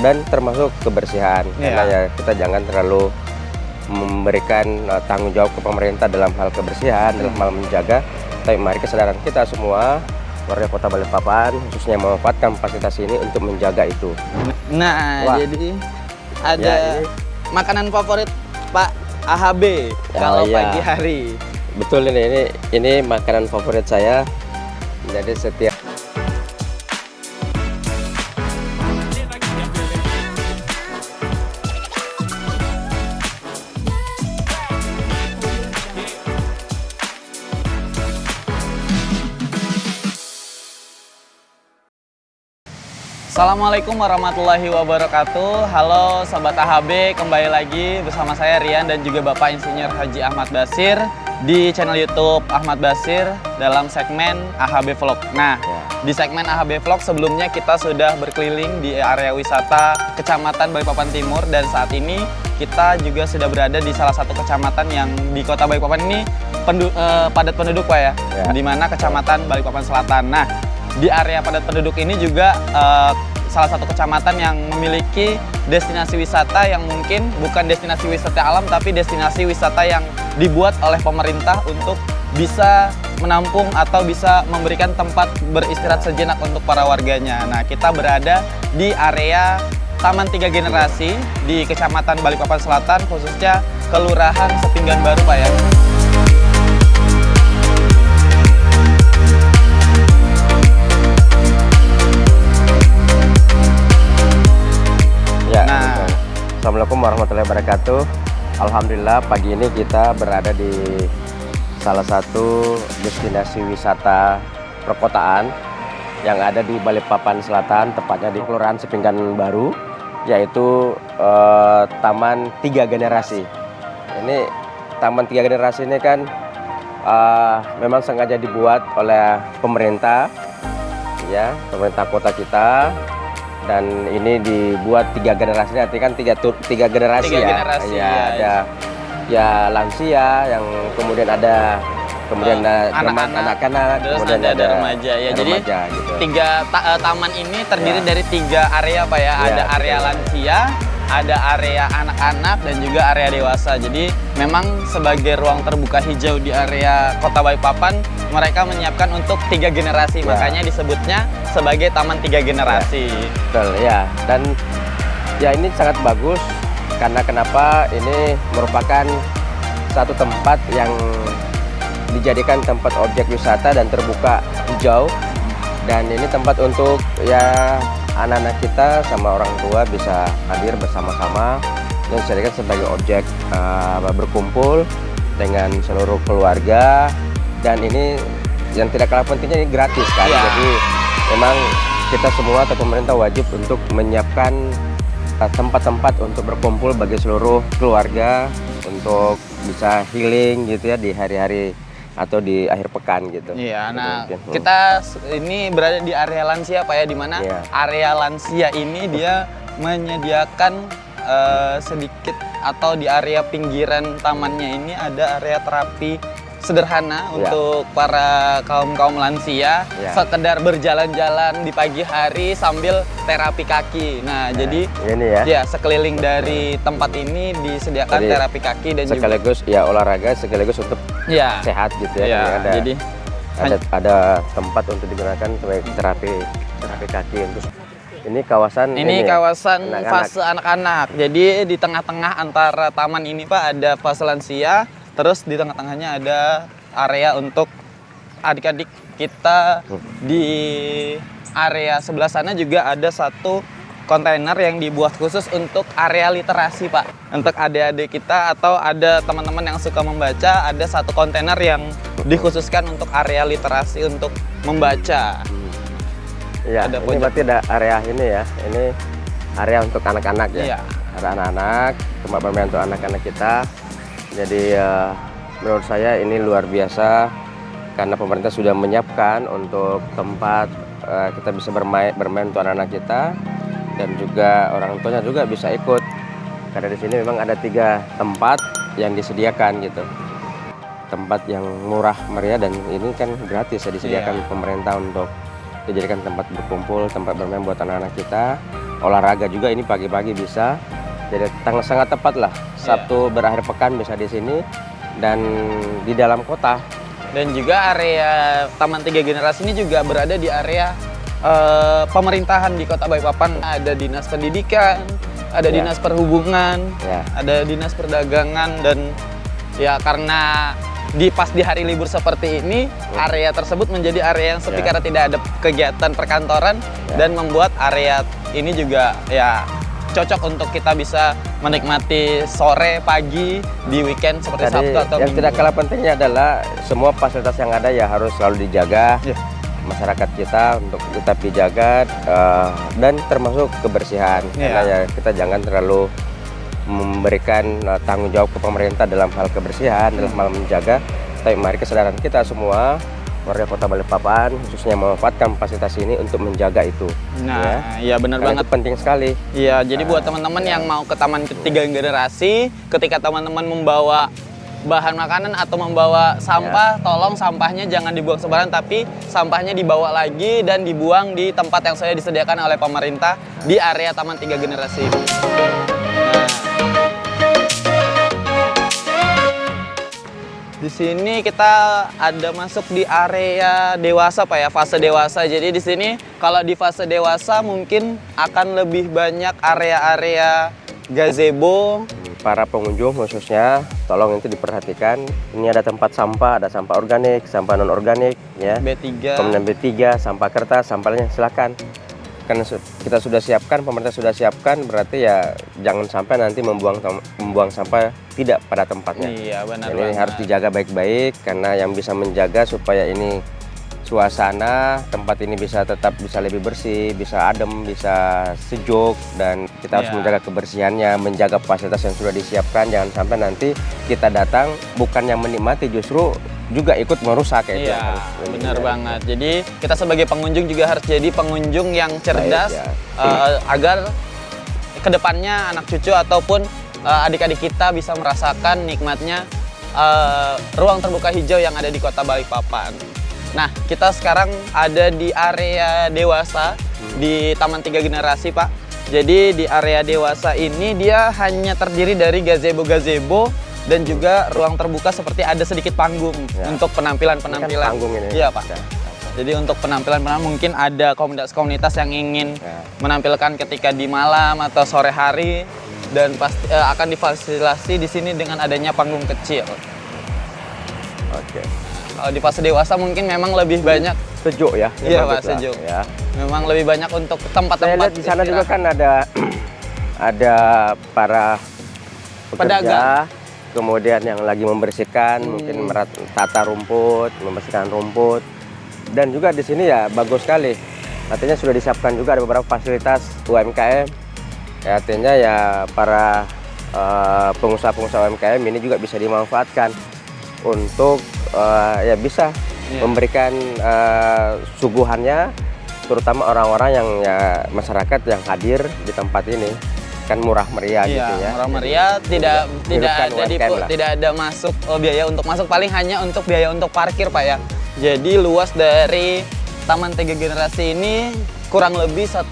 dan termasuk kebersihan. Karena ya kita jangan terlalu memberikan tanggung jawab ke pemerintah dalam hal kebersihan, dalam hal menjaga. Tapi mari kesadaran kita semua warga Kota Balikpapan khususnya memanfaatkan fasilitas ini untuk menjaga itu. Nah, Wah. jadi ada ini makanan favorit Pak AHB kalau pagi hari. betul, ini makanan favorit saya. Jadi setiap Assalamualaikum warahmatullahi wabarakatuh. Halo Sobat AHB, kembali lagi bersama saya Rian dan juga Bapak Insinyur Haji Ahmad Basir di channel YouTube Ahmad Basir dalam segmen AHB Vlog. Nah, di segmen AHB Vlog sebelumnya kita sudah berkeliling di area wisata Kecamatan Balikpapan Timur, dan saat ini kita juga sudah berada di salah satu kecamatan yang di Kota Balikpapan ini padat penduduk, Pak ya, di mana Kecamatan Balikpapan Selatan. Nah, di area padat penduduk ini juga salah satu kecamatan yang memiliki destinasi wisata yang mungkin bukan destinasi wisata alam, tapi destinasi wisata yang dibuat oleh pemerintah untuk bisa menampung atau bisa memberikan tempat beristirahat sejenak untuk para warganya. Nah, kita berada di area Taman 3 Generasi di Kecamatan Balikpapan Selatan, khususnya Kelurahan Sepinggan Baru, Pak ya. Assalamualaikum warahmatullahi wabarakatuh. Alhamdulillah pagi ini kita berada di salah satu destinasi wisata perkotaan yang ada di Balikpapan Selatan, tepatnya di Kelurahan Sepinggan Baru, yaitu Taman 3 Generasi. Ini Taman 3 Generasi ini kan memang sengaja dibuat oleh pemerintah, ya, pemerintah kota kita. Dan ini dibuat 3 generasi, artinya kan tiga generasi ya. Generasi, ya, ada ya lansia, yang kemudian ada anak-anak, kemudian ada remaja ya. Jadi remaja, gitu. Taman ini terdiri dari 3 area, Pak ya. Ada area lansia, ada area anak-anak, dan juga area dewasa. Jadi memang sebagai ruang terbuka hijau di area Kota Balikpapan, mereka menyiapkan untuk 3 generasi, makanya disebutnya sebagai Taman 3 Generasi. Betul ya, dan ya ini sangat bagus karena kenapa ini merupakan satu tempat yang dijadikan tempat objek wisata dan terbuka hijau, dan ini tempat untuk ya anak-anak kita sama orang tua bisa hadir bersama-sama dan dijadikan sebagai objek berkumpul dengan seluruh keluarga. Dan ini yang tidak kalah pentingnya, ini gratis kan. Jadi memang kita semua atau pemerintah wajib untuk menyiapkan tempat-tempat untuk berkumpul bagi seluruh keluarga untuk bisa healing gitu ya di hari-hari atau di akhir pekan gitu. Iya, nah kita ini berada di area lansia, Pak ya, di mana area lansia ini dia menyediakan sedikit, atau di area pinggiran tamannya ini ada area terapi sederhana untuk para kaum lansia, sekedar berjalan-jalan di pagi hari sambil terapi kaki. Nah, jadi ini sekeliling dari tempat ini disediakan terapi kaki dan sekaligus juga olahraga, sekaligus untuk sehat gitu ya. Jadi ada tempat untuk digunakan sebagai terapi kaki. Terus ini kawasan fase anak-anak. Jadi di tengah-tengah antara taman ini, Pak, ada fase lansia. Terus di tengah-tengahnya ada area untuk adik-adik kita. Di area sebelah sana juga ada satu kontainer yang dibuat khusus untuk area literasi, Pak. Untuk adik-adik kita atau ada teman-teman yang suka membaca, ada satu kontainer yang dikhususkan untuk area literasi untuk membaca. Iya, ini berarti ada area ini ya. Ini area untuk anak-anak ya. Ada anak-anak, tempat bermain untuk anak-anak kita. Jadi menurut saya ini luar biasa karena pemerintah sudah menyiapkan untuk tempat kita bisa bermain untuk anak-anak kita, dan juga orang tuanya juga bisa ikut. Karena di sini memang ada 3 tempat yang disediakan gitu. Tempat yang murah meriah, dan ini kan gratis ya, disediakan pemerintah untuk dijadikan tempat berkumpul, tempat bermain buat anak-anak kita. olahraga juga ini pagi-pagi bisa. Jadi sangat tepat lah. Sabtu berakhir pekan bisa di sini dan di dalam kota. Dan juga area Taman 3 Generasi ini juga berada di area pemerintahan di Kota Balikpapan. Ada dinas pendidikan, ada dinas perhubungan, ada dinas perdagangan, dan ya karena pas di hari libur seperti ini, area tersebut menjadi area yang sepi karena tidak ada kegiatan perkantoran dan membuat area ini juga ya cocok untuk kita bisa menikmati sore, pagi, di weekend seperti Sabtu atau Minggu. Yang tidak kalah pentingnya adalah semua fasilitas yang ada ya harus selalu dijaga. Masyarakat kita untuk tetap dijaga dan termasuk kebersihan. Karena ya kita jangan terlalu memberikan tanggung jawab ke pemerintah dalam hal kebersihan, dalam hal menjaga. Tapi mari kesadaran kita semua warga Kota Balikpapan khususnya memanfaatkan fasilitas ini untuk menjaga itu. Nah, iya benar banget. Itu penting sekali. Iya, jadi buat teman-teman yang mau ke Taman 3 Generasi, ketika teman-teman membawa bahan makanan atau membawa sampah, tolong sampahnya jangan dibuang sembarangan, tapi sampahnya dibawa lagi dan dibuang di tempat yang sudah disediakan oleh pemerintah di area Taman 3 Generasi. Di sini kita ada masuk di area dewasa Pak ya, fase dewasa. Jadi di sini kalau di fase dewasa mungkin akan lebih banyak area-area gazebo. Para pengunjung khususnya tolong itu diperhatikan. Ini ada tempat sampah, ada sampah organik, sampah non organik ya. B3. Kemudian B3, sampah kertas, sampahnya silakan. Karena kita sudah siapkan, pemerintah sudah siapkan, berarti ya jangan sampai nanti membuang sampah tidak pada tempatnya. Iya, benar. Ini harus dijaga baik-baik karena yang bisa menjaga supaya ini suasana tempat ini bisa tetap bisa lebih bersih, bisa adem, bisa sejuk, dan kita harus menjaga kebersihannya, menjaga fasilitas yang sudah disiapkan. Jangan sampai nanti kita datang bukan yang menikmati, justru juga ikut merusak kayak itu. Iya, benar banget. Jadi kita sebagai pengunjung juga harus jadi pengunjung yang cerdas agar kedepannya anak cucu ataupun adik-adik kita bisa merasakan nikmatnya ruang terbuka hijau yang ada di Kota Balikpapan. Nah, kita sekarang ada di area dewasa di Taman 3 Generasi, Pak. Jadi di area dewasa ini dia hanya terdiri dari gazebo-gazebo dan juga ruang terbuka seperti ada sedikit panggung untuk penampilan-penampilan. Panggung ini. Iya, Pak. Jadi untuk penampilan-penampilan mungkin ada komunitas-komunitas yang ingin menampilkan ketika di malam atau sore hari, dan pasti akan difasilitasi di sini dengan adanya panggung kecil. Oke. Kalau di fase dewasa mungkin memang lebih banyak sejuk ya. Iya, Pak, sejuk. Ya. Memang lebih banyak untuk tempat-tempat. Saya lihat di sana juga kan ada para pedagang, kemudian yang lagi membersihkan, mungkin tata rumput, membersihkan rumput. Dan juga di sini ya bagus sekali. Artinya sudah disiapkan juga ada beberapa fasilitas UMKM. Ya, artinya ya para pengusaha-pengusaha UMKM ini juga bisa dimanfaatkan untuk ya bisa memberikan suguhannya, terutama orang-orang yang masyarakat yang hadir di tempat ini kan murah meriah gitu ya. Murah meriah, tidak ada masuk biaya untuk masuk, paling hanya untuk biaya untuk parkir Pak ya. Jadi luas dari Taman 3 Generasi ini kurang lebih 1,5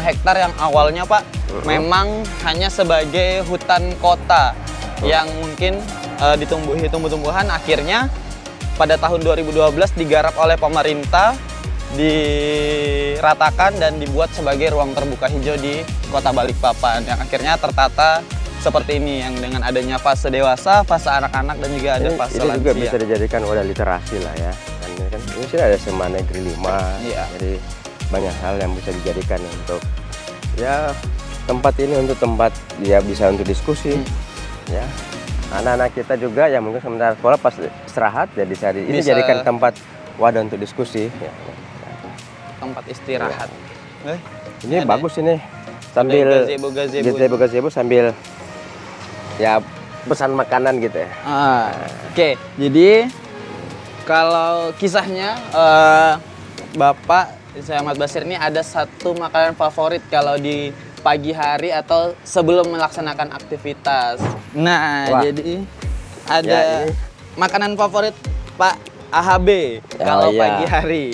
hektar yang awalnya Pak memang hanya sebagai hutan kota yang mungkin ditumbuhi tumbuh-tumbuhan, akhirnya pada tahun 2012 digarap oleh pemerintah, diratakan dan dibuat sebagai ruang terbuka hijau di Kota Balikpapan yang akhirnya tertata seperti ini, yang dengan adanya fase dewasa, fase anak-anak, dan juga ada fase lansia. Ini juga bisa dijadikan wadah literasi lah ya. Ini sih ada SMA Negeri 5, jadi banyak hal yang bisa dijadikan untuk ya tempat ini untuk tempat ya bisa untuk diskusi ya. Anak-anak kita juga yang mungkin sementara sekolah pas istirahat ya ini jadikan tempat wadah untuk diskusi ya. Tempat istirahat. Ini bagus ini, sambil gazebo sambil ya pesan makanan gitu ya. Oke, jadi kalau kisahnya Bapak saya Ahmad Basir ini ada satu makanan favorit kalau di pagi hari atau sebelum melaksanakan aktivitas. Nah, jadi ada makanan favorit Pak AHB kalau pagi hari.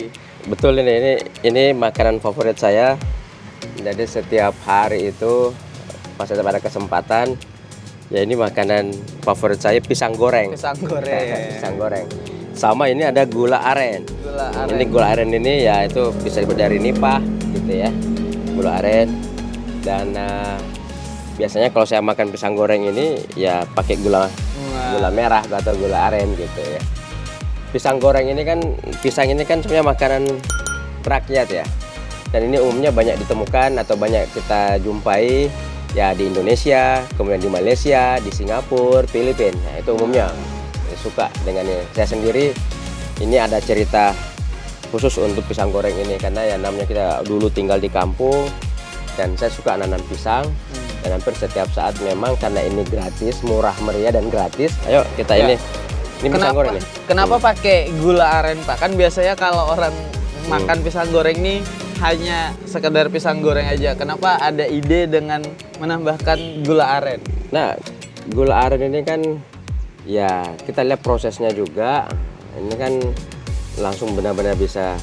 Betul, ini makanan favorit saya. Jadi setiap hari itu pas ada kesempatan, ya ini makanan favorit saya pisang goreng. Pisang goreng. Pisang goreng. Sama ini ada gula aren. Gula aren. Ini gula aren ini ya itu bisa dibuat dari nipah gitu ya. Gula aren. Dan biasanya kalau saya makan pisang goreng ini ya pakai gula merah atau gula aren gitu ya. Pisang goreng ini kan sebenarnya makanan rakyat ya. Dan ini umumnya banyak ditemukan atau banyak kita jumpai ya di Indonesia, kemudian di Malaysia, di Singapura, Filipina. Nah, itu umumnya suka dengan ini. Saya sendiri ini ada cerita khusus untuk pisang goreng ini karena ya namanya kita dulu tinggal di kampung dan saya suka nanam pisang dan hampir setiap saat memang karena ini gratis, murah meriah dan gratis. Ayo kita ini pisang goreng nih. Kenapa pakai gula aren, Pak? Kan biasanya kalau orang makan pisang goreng nih hanya sekedar pisang goreng aja. Kenapa ada ide dengan menambahkan gula aren? Nah, gula aren ini kan ya kita lihat prosesnya juga. Ini kan langsung benar-benar bisa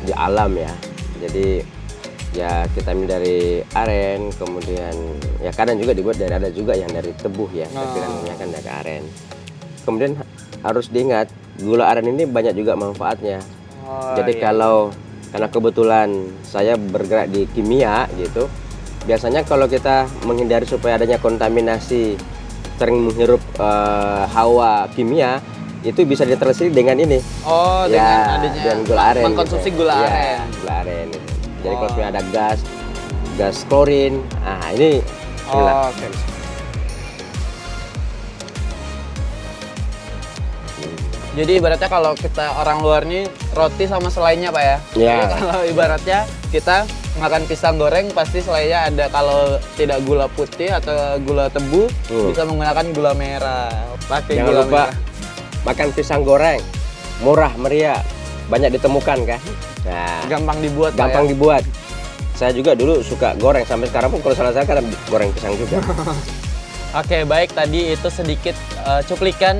di alam ya. Jadi ya kita ambil dari aren, kemudian ya kadang juga dibuat dari, ada juga yang dari tebu ya. Tapi kan kebanyakan dari aren. Kemudian harus diingat gula aren ini banyak juga manfaatnya. Jadi karena kebetulan saya bergerak di kimia gitu, biasanya kalau kita menghindari supaya adanya kontaminasi sering menghirup hawa kimia, itu bisa ditelusuri dengan ini. Oh, ya, dengan adanya dengan gula aren. Mengkonsumsi gitu. gula Ya, aren. Gula aren. Jadi kalau sudah ada gas klorin, nah ini Oke. Jadi ibaratnya kalau kita orang luar nih roti sama selainya, Pak ya. Ya. Jadi kalau ibaratnya kita makan pisang goreng pasti selainya ada, kalau tidak gula putih atau gula tebu bisa menggunakan gula merah. Pakai Jangan gula lupa merah. makan pisang goreng, murah meriah, banyak ditemukan kan. Nah, Gampang dibuat, gampang Pak ya. dibuat. Saya juga dulu suka goreng sampai sekarang pun kalau salah saya kadang goreng pisang juga. Oke, baik, tadi itu sedikit cuplikan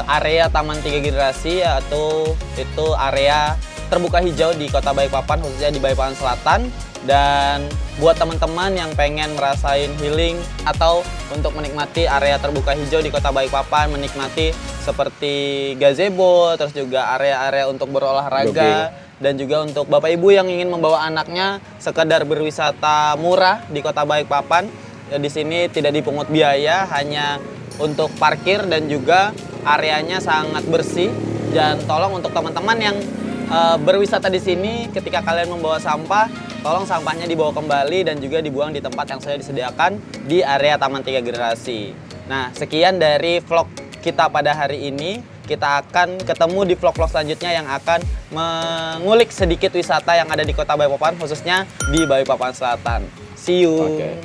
area Taman Tiga Generasi, atau itu area terbuka hijau di Kota Balikpapan, khususnya di Balikpapan Selatan. Dan buat teman-teman yang pengen merasain healing atau untuk menikmati area terbuka hijau di Kota Balikpapan, menikmati seperti gazebo, terus juga area-area untuk berolahraga, dan juga untuk Bapak Ibu yang ingin membawa anaknya sekedar berwisata murah di Kota Balikpapan, ya di sini tidak dipungut biaya, hanya untuk parkir dan juga areanya sangat bersih. Dan tolong untuk teman-teman yang berwisata di sini, ketika kalian membawa sampah, tolong sampahnya dibawa kembali dan juga dibuang di tempat yang sudah disediakan di area Taman Tiga Generasi. Nah, sekian dari vlog kita pada hari ini. Kita akan ketemu di vlog-vlog selanjutnya yang akan mengulik sedikit wisata yang ada di Kota Balikpapan, khususnya di Balikpapan Selatan. See you. Oke.